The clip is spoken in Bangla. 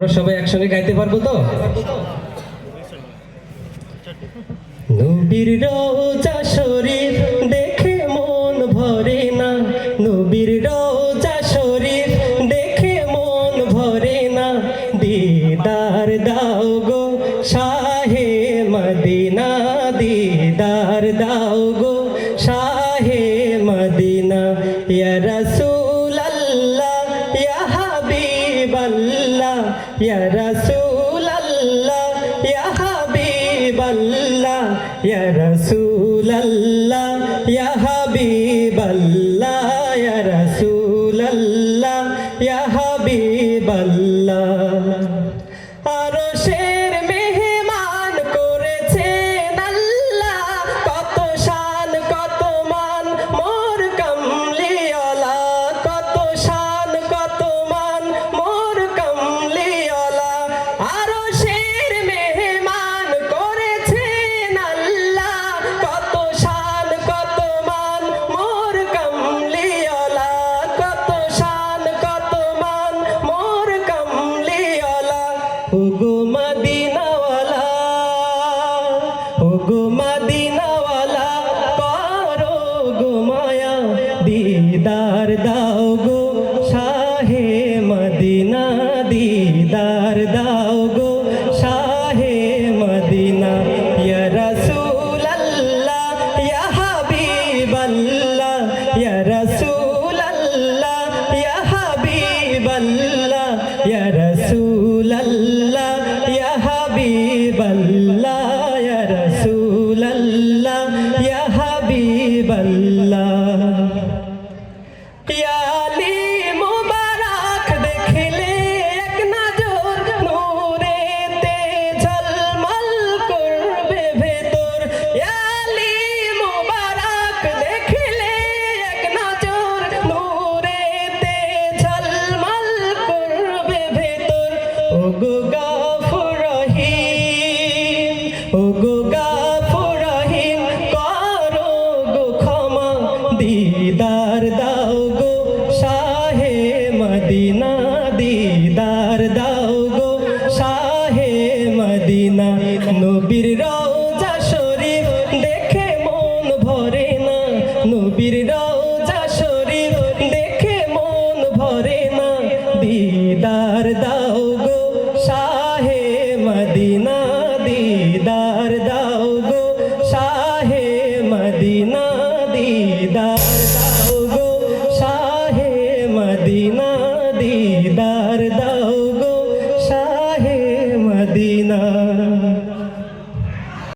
আমরা সবাই একসঙ্গে গাইতে পারবো তো? নবীর রওজা শরীফ দেখে মন ভরে না, নবীর রওজা শরীফ দেখে মন ভরে না। দিদার দাও গো শাহে মদিনা, দিদার দাও গো শাহে মদিনা। ইয়া রাসূলাল্লাহ ইয়া হাবিবাল্লাহ, ইয়া রাসূলাল্লাহ ইয়া হাবিবাল্লাহ, ইয়া রাসূলাল্লাহ ইয়া হাবিবাল্লাহ, ইয়া রাসূলাল্লাহ ইয়া হাবিবাল্লাহ। আরশের মেহমান করেছেন আল্লাহ, কত শান কত মান মোর কামলিওয়ালা, কত শান কত মান মোর কামলিওয়ালা। আরশের মেহমান করেছেন আল্লাহ, কত শান কত মান মোর কামলিওয়ালা, কত শান কত মান মোর কামলিওয়ালা। ওগো মদিনাওয়ালা, ওগো মদিনাওয়ালা, করো গো মায়া, দিদার দাও গো শাহে মদিনা, দিদার দাও গো শাহে মদিনা। ইয়া রাসূলাল্লাহ ইয়া হাবিবাল্লাহ, ইয়া রাসূলাল্লাহ ইয়া হাবিবাল্লাহ, ইয়া রাসূলাল্লাহ ইয়া হাবিবাল্লাহ, ইয়া রাসূলাল্লাহ ইয়া হাবিবাল্লাহ। ইয়া আলী মুবারক দেখলে এক নজর, নূরেতে ঝলমল করবে ভেতর। ইয়া আলী মুবারক দেখলে এক নজর, নূরেতে ঝলমল করবে ভেতর। ওগো গাফুর রহিম, ওগো গাফুর রহিম, করো গো ক্ষমা, দিদার দাও গো শাহে মদিনা, দিদার দাও গো শাহে মদিনা। নবীর রওজা শরীফ দেখে মন ভরে না, নবীর রওজা শরীফ দেখে মন ভরে না। দিদার দাও গো শাহে মদিনা, দিদার দাও গো শাহে মদিনা, দিদার দাও গো শাহে মদিনা, দিদার দাও গো শাহে মদিনা।